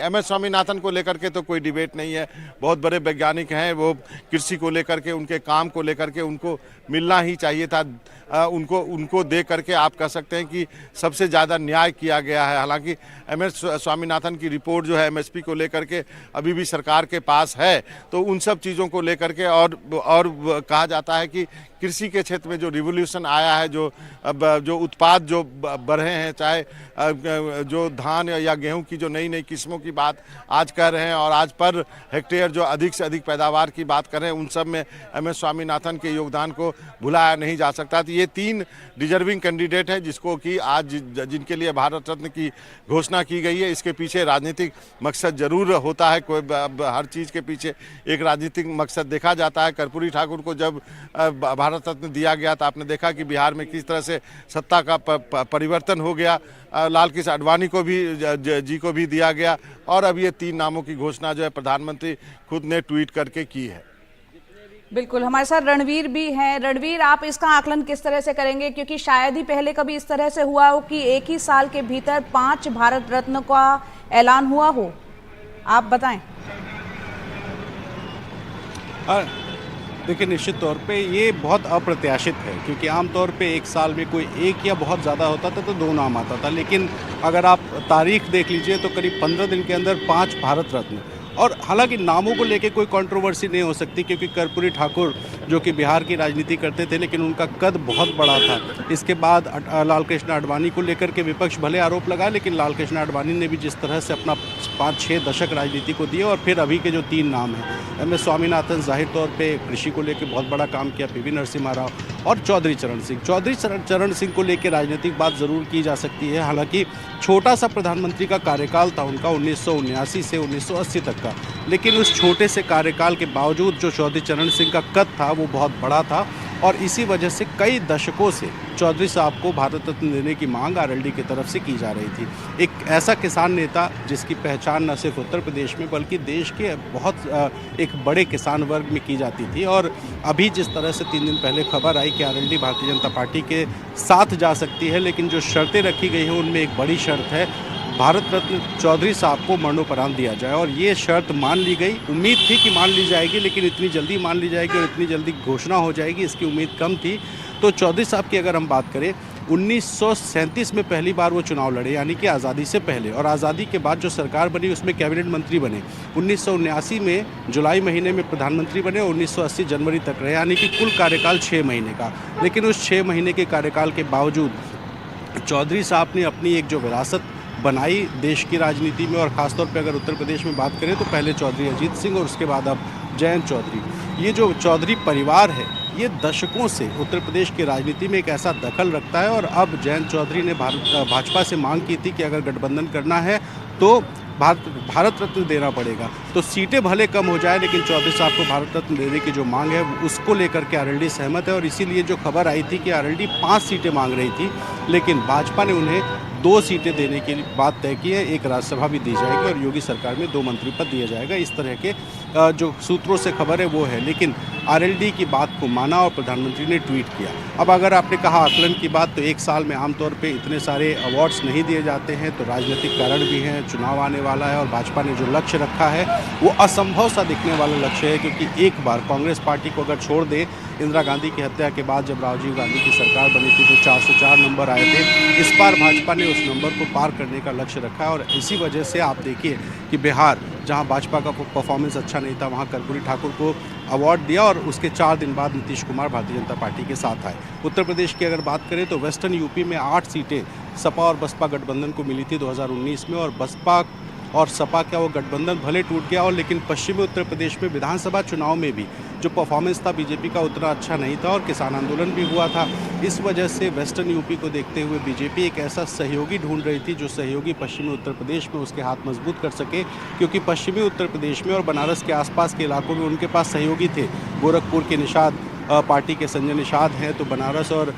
MS Swaminathan को लेकर के तो कोई डिबेट नहीं है। बहुत बड़े वैज्ञानिक हैं, वो कृषि को लेकर के, उनके काम को लेकर के उनको मिलना ही चाहिए था। उनको दे करके आप कह सकते हैं कि सबसे ज़्यादा न्याय किया गया है। हालांकि MS स्वामीनाथन की रिपोर्ट जो है MSP को लेकर के अभी भी सरकार के पास है, तो उन सब चीज़ों को लेकर के और कहा जाता है कि कृषि के क्षेत्र में जो रिवोल्यूशन आया है, जो उत्पाद जो बढ़े हैं, चाहे जो धान या गेहूं की जो नई नई किस्मों की बात आज कर रहे हैं और आज पर हेक्टेयर जो अधिक से अधिक पैदावार की बात कर रहे हैं, उन सब में MS स्वामीनाथन के योगदान को भुलाया नहीं जा सकता। तो ये 3 डिजर्विंग कैंडिडेट हैं जिसको कि आज जिनके लिए भारत रत्न की घोषणा की गई है। इसके पीछे राजनीतिक मकसद जरूर होता है, कोई हर चीज़ के पीछे एक राजनीतिक मकसद देखा जाता है। कर्पूरी ठाकुर को जब भारत रत्न दिया गया तो आपने देखा कि बिहार में किस तरह से सत्ता का परिवर्तन हो गया। लाल कृष्ण आडवाणी को भी जी को भी दिया गया और अब ये 3 नामों की घोषणा जो है प्रधानमंत्री खुद ने ट्वीट करके की है। बिल्कुल, हमारे साथ रणवीर भी हैं। रणवीर, आप इसका आकलन किस तरह से करेंगे, क्योंकि शायद ही पहले कभी इस तरह से हुआ हो कि एक ही साल के भीतर 5 भारत रत्न का ऐलान हुआ हो? आप बताएं। देखिए, निश्चित तौर पे ये बहुत अप्रत्याशित है, क्योंकि आमतौर पे एक साल में कोई एक या बहुत ज़्यादा होता था तो 2 नाम आता था। लेकिन अगर आप तारीख देख लीजिए तो करीब 15 दिन के अंदर 5 भारत रत्न। और हालांकि नामों को लेके कोई कंट्रोवर्सी नहीं हो सकती, क्योंकि कर्पूरी ठाकुर जो कि बिहार की राजनीति करते थे, लेकिन उनका कद बहुत बड़ा था। इसके बाद लाल कृष्ण आडवाणी को लेकर के विपक्ष भले आरोप लगाए, लेकिन लाल कृष्ण आडवाणी ने भी जिस तरह से अपना 5-6 दशक राजनीति को दिए। और फिर अभी के जो 3 नाम हैं, MS स्वामीनाथन जाहिर तौर पे कृषि को लेकर बहुत बड़ा काम किया, PV नरसिम्हा राव और चौधरी चरण सिंह। चौधरी चरण सिंह को लेकर राजनीतिक बात ज़रूर की जा सकती है। हालांकि छोटा सा प्रधानमंत्री का कार्यकाल था उनका 1979 से 1980 तक का, लेकिन उस छोटे से कार्यकाल के बावजूद जो चौधरी चरण सिंह का कद था वो बहुत बड़ा था। और इसी वजह से कई दशकों से चौधरी साहब को भारत रत्न देने की मांग RLD की तरफ से की जा रही थी। एक ऐसा किसान नेता जिसकी पहचान न सिर्फ उत्तर प्रदेश में बल्कि देश के बहुत एक बड़े किसान वर्ग में की जाती थी। और अभी जिस तरह से 3 दिन पहले खबर आई कि RLD भारतीय जनता पार्टी के साथ जा सकती है, लेकिन जो शर्तें रखी गई हैं उनमें एक बड़ी शर्त है, भारत रत्न चौधरी साहब को मरणोपरांत दिया जाए। और ये शर्त मान ली गई। उम्मीद थी कि मान ली जाएगी, लेकिन इतनी जल्दी मान ली जाएगी और इतनी जल्दी घोषणा हो जाएगी, इसकी उम्मीद कम थी। तो चौधरी साहब की अगर हम बात करें, 1937 में पहली बार वो चुनाव लड़े, यानी कि आज़ादी से पहले। और आज़ादी के बाद जो सरकार बनी उसमें कैबिनेट मंत्री बने। 1979 में जुलाई महीने में प्रधानमंत्री बने और 1980 जनवरी तक रहे, यानी कि कुल कार्यकाल 6 महीने का। लेकिन उस 6 महीने के कार्यकाल के बावजूद चौधरी साहब ने अपनी एक जो विरासत बनाई देश की राजनीति में, और ख़ासतौर पे अगर उत्तर प्रदेश में बात करें तो पहले चौधरी अजीत सिंह और उसके बाद अब जयंत चौधरी। ये जो चौधरी परिवार है ये दशकों से उत्तर प्रदेश की राजनीति में एक ऐसा दखल रखता है। और अब जयंत चौधरी ने भाजपा से मांग की थी कि अगर गठबंधन करना है तो भारत रत्न देना पड़ेगा। तो सीटें भले कम हो जाए, लेकिन चौधरी साहब को भारत रत्न देने की जो मांग है उसको लेकर के RLD सहमत है। और इसीलिए जो खबर आई थी कि RLD 5 सीटें मांग रही थी, लेकिन भाजपा ने उन्हें 2 सीटें देने की बात तय की है। एक राज्यसभा भी दी जाएगी और योगी सरकार में 2 मंत्री पद दिया जाएगा। इस तरह के जो सूत्रों से खबर है वो है। लेकिन RLD की बात को माना और प्रधानमंत्री ने ट्वीट किया। अब अगर आपने कहा आकलन की बात, तो एक साल में आमतौर पे इतने सारे अवार्ड्स नहीं दिए जाते हैं, तो राजनीतिक कारण भी हैं, चुनाव आने वाला है और भाजपा ने जो लक्ष्य रखा है वो असंभव सा दिखने वाला लक्ष्य है। क्योंकि एक बार कांग्रेस पार्टी को अगर छोड़ दें, इंदिरा गांधी की हत्या के बाद जब राजीव गांधी की सरकार बनी थी तो 404 नंबर आए थे। इस बार भाजपा ने उस नंबर को पार करने का लक्ष्य रखा है। और इसी वजह से आप देखिए कि बिहार, जहां भाजपा का परफॉर्मेंस अच्छा नहीं था, वहां कर्पूरी ठाकुर को अवार्ड दिया और उसके 4 दिन बाद नीतीश कुमार भारतीय जनता पार्टी के साथ आए। उत्तर प्रदेश की अगर बात करें तो वेस्टर्न यूपी में 8 सीटें सपा और बसपा गठबंधन को मिली थी 2019 में। और बसपा और सपा का वो गठबंधन भले टूट गया, और लेकिन पश्चिमी उत्तर प्रदेश में विधानसभा चुनाव में भी जो परफॉर्मेंस था बीजेपी का उतना अच्छा नहीं था और किसान आंदोलन भी हुआ था। इस वजह से वेस्टर्न यूपी को देखते हुए बीजेपी एक ऐसा सहयोगी ढूंढ रही थी जो सहयोगी पश्चिमी उत्तर प्रदेश में उसके हाथ मजबूत कर सके। क्योंकि पश्चिमी उत्तर प्रदेश में और बनारस के आसपास के इलाकों में उनके पास सहयोगी थे। गोरखपुर के निषाद पार्टी के संजय निषाद हैं, तो बनारस और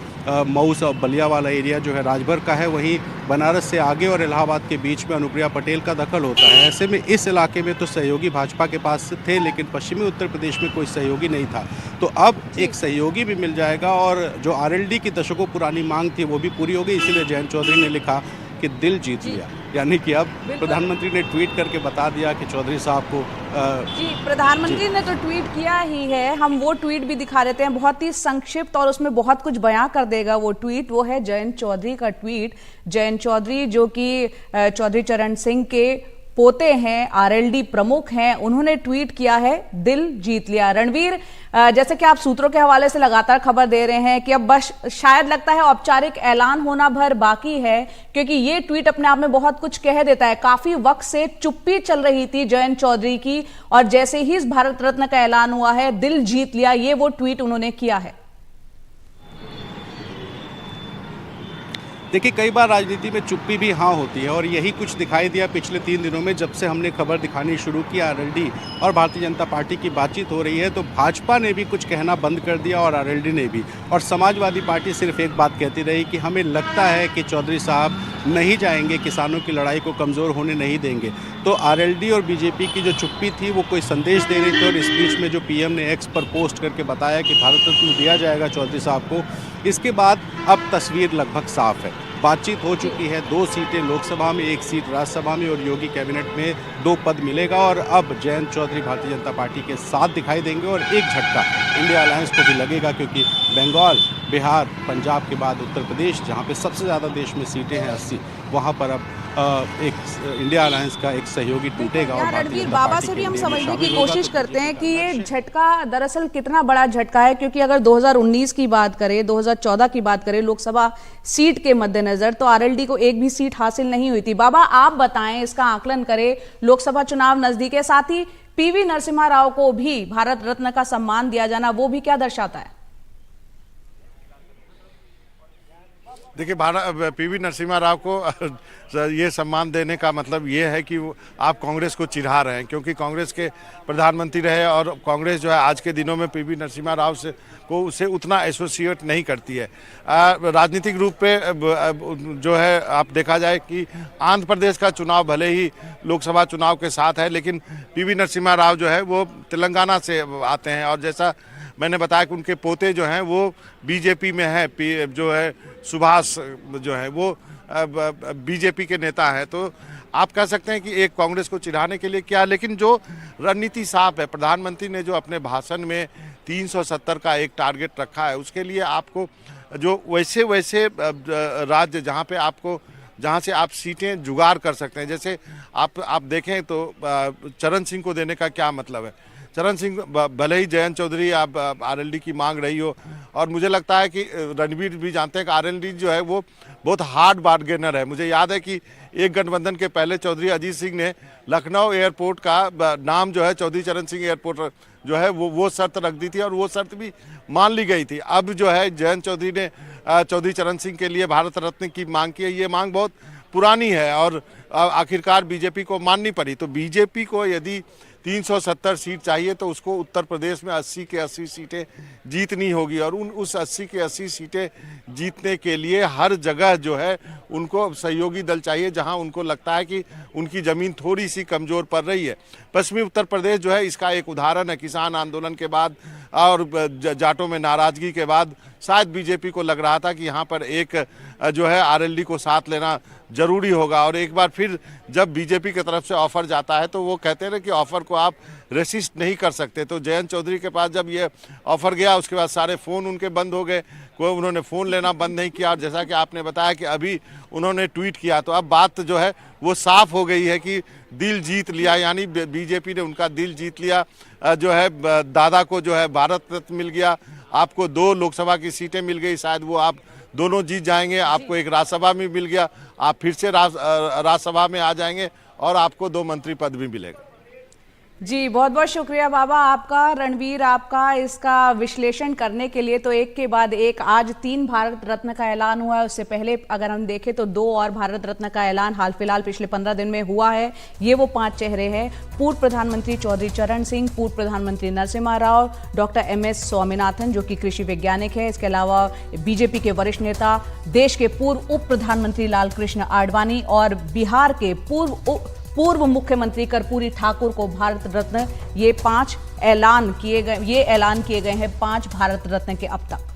मऊ और बलिया वाला एरिया जो है राजभर का है। वहीं बनारस से आगे और इलाहाबाद के बीच में अनुप्रिया पटेल का दखल होता है। ऐसे में इस इलाके में तो सहयोगी भाजपा के पास थे, लेकिन पश्चिमी उत्तर प्रदेश में कोई सहयोगी नहीं था। तो अब एक सहयोगी भी मिल जाएगा और जो RLD की दशकों पुरानी मांग थी वो भी पूरी हो गई। इसीलिए जयंत चौधरी ने लिखा कि दिल जीत लिया। यानी कि अब प्रधानमंत्री ने ट्वीट करके बता दिया कि चौधरी साहब को जी, प्रधानमंत्री ने तो ट्वीट किया ही है। हम वो ट्वीट भी दिखा देते हैं, बहुत ही संक्षिप्त और उसमें बहुत कुछ बयां कर देगा वो ट्वीट। वो है जयंत चौधरी का ट्वीट। जयंत चौधरी जो कि चौधरी चरण सिंह के पोते हैं, आरएलडी प्रमुख हैं, उन्होंने ट्वीट किया है, दिल जीत लिया। रणवीर, जैसे कि आप सूत्रों के हवाले से लगातार खबर दे रहे हैं कि अब बस शायद लगता है औपचारिक ऐलान होना भर बाकी है, क्योंकि ये ट्वीट अपने आप में बहुत कुछ कह देता है। काफी वक्त से चुप्पी चल रही थी जयंत चौधरी की, और जैसे ही इस भारत रत्न का ऐलान हुआ है, दिल जीत लिया, ये वो ट्वीट उन्होंने किया है। देखिए, कई बार राजनीति में चुप्पी भी हाँ होती है, और यही कुछ दिखाई दिया पिछले 3 दिनों में। जब से हमने खबर दिखानी शुरू की आरएलडी और भारतीय जनता पार्टी की बातचीत हो रही है, तो भाजपा ने भी कुछ कहना बंद कर दिया और आरएलडी ने भी। और समाजवादी पार्टी सिर्फ एक बात कहती रही कि हमें लगता है कि चौधरी साहब नहीं जाएंगे, किसानों की लड़ाई को कमज़ोर होने नहीं देंगे। तो आरएलडी और बीजेपी की जो चुप्पी थी वो कोई संदेश दे रही थी, और इस बीच में जो पीएम ने एक्स पर पोस्ट करके बताया कि भारत रत्न दिया जाएगा चौधरी साहब को, इसके बाद अब तस्वीर लगभग साफ है। बातचीत हो चुकी है, 2 सीटें लोकसभा में, 1 सीट राज्यसभा में, और योगी कैबिनेट में 2 पद मिलेगा। और अब जयंत चौधरी भारतीय जनता पार्टी के साथ दिखाई देंगे, और एक झटका इंडिया अलायंस को भी लगेगा, क्योंकि बंगाल, बिहार, पंजाब के बाद उत्तर प्रदेश, जहां पे सबसे ज़्यादा देश में सीटें हैं 80, वहां पर अब एक इंडिया अलायंस का एक सहयोगी टूटेगा। और रणवीर, बाबा से भी हम समझने की कोशिश करते हैं कि ये झटका दरअसल कितना बड़ा झटका है, क्योंकि अगर 2019 की बात करें, 2014 की बात करें, लोकसभा सीट के मद्देनजर, तो आरएलडी को एक भी सीट हासिल नहीं हुई थी। बाबा, आप बताएं, इसका आकलन करें, लोकसभा चुनाव नजदीक है, साथ ही पीवी नरसिम्हा राव को भी भारत रत्न का सम्मान दिया जाना, वो भी क्या दर्शाता है? देखिए, पीवी नरसिम्हा राव को ये सम्मान देने का मतलब ये है कि आप कांग्रेस को चिढ़ा रहे हैं, क्योंकि कांग्रेस के प्रधानमंत्री रहे, और कांग्रेस जो है आज के दिनों में पीवी नरसिम्हा राव को उससे उतना एसोसिएट नहीं करती है। राजनीतिक रूप पे जो है आप देखा जाए कि आंध्र प्रदेश का चुनाव भले ही लोकसभा चुनाव के साथ है, लेकिन पीवी नरसिम्हा राव जो है वो तेलंगाना से आते हैं, और जैसा मैंने बताया कि उनके पोते जो हैं वो बीजेपी में है, जो है सुभाष जो है वो बीजेपी के नेता है। तो आप कह सकते हैं कि एक कांग्रेस को चिढ़ाने के लिए क्या, लेकिन जो रणनीति साफ है, प्रधानमंत्री ने जो अपने भाषण में 370 का एक टारगेट रखा है, उसके लिए आपको जो वैसे राज्य जहाँ से आप सीटें जुगाड़ कर सकते हैं, जैसे आप देखें तो चरण सिंह को देने का क्या मतलब है। चरण सिंह, भले ही जयंत चौधरी आप आरएलडी की मांग रही हो, और मुझे लगता है कि रणवीर भी जानते हैं कि आरएलडी जो है वो बहुत हार्ड बार्गेनर है। मुझे याद है कि एक गठबंधन के पहले चौधरी अजीत सिंह ने लखनऊ एयरपोर्ट का नाम जो है चौधरी चरण सिंह एयरपोर्ट जो है वो शर्त रख दी थी, और वो शर्त भी मान ली गई थी। अब जो है जयंत चौधरी ने चौधरी चरण सिंह के लिए भारत रत्न की मांग की है। ये मांग बहुत पुरानी है, और आखिरकार बीजेपी को माननी पड़ी। तो बीजेपी को यदि 370 सीट चाहिए, तो उसको उत्तर प्रदेश में 80 के 80 सीटें जीतनी होगी, और उस 80 के 80 सीटें जीतने के लिए हर जगह जो है उनको सहयोगी दल चाहिए, जहां उनको लगता है कि उनकी ज़मीन थोड़ी सी कमज़ोर पड़ रही है। पश्चिमी उत्तर प्रदेश जो है इसका एक उदाहरण है। किसान आंदोलन के बाद और जाटों में नाराज़गी के बाद शायद बीजेपी को लग रहा था कि यहाँ पर एक जो है आरएलडी को साथ लेना ज़रूरी होगा, और एक बार फिर जब बीजेपी की तरफ से ऑफ़र जाता है तो वो कहते हैं कि ऑफ़र को आप रेसिस्ट नहीं कर सकते। तो जयंत चौधरी के पास जब ये ऑफ़र गया, उसके बाद सारे फ़ोन उनके बंद हो गए, उन्होंने फ़ोन लेना बंद नहीं किया, और जैसा कि आपने बताया कि अभी उन्होंने ट्वीट किया, तो अब बात जो है वो साफ़ हो गई है कि दिल जीत लिया, यानी बीजेपी ने उनका दिल जीत लिया। जो है दादा को जो है भारत रत्न मिल गया, आपको 2 लोकसभा की सीटें मिल गई, शायद वो आप दोनों जीत जाएंगे, आपको एक राज्यसभा में मिल गया, आप फिर से राज्यसभा में आ जाएंगे, और आपको 2 मंत्री पद भी मिलेगा। जी, बहुत बहुत शुक्रिया बाबा आपका, रणवीर आपका, इसका विश्लेषण करने के लिए। तो एक के बाद एक आज 3 भारत रत्न का ऐलान हुआ है। उससे पहले अगर हम देखें तो 2 और भारत रत्न का ऐलान हाल फिलहाल पिछले 15 दिन में हुआ है। ये वो 5 चेहरे हैं: पूर्व प्रधानमंत्री चौधरी चरण सिंह, पूर्व प्रधानमंत्री नरसिम्हा राव, डॉक्टर MS स्वामीनाथन जो कि कृषि वैज्ञानिक है, इसके अलावा बीजेपी के वरिष्ठ नेता, देश के पूर्व उप प्रधानमंत्री लालकृष्ण आडवाणी, और बिहार के पूर्व मुख्यमंत्री कर्पूरी ठाकुर को भारत रत्न। ये 5 ऐलान किए गए हैं 5 भारत रत्न के अब तक।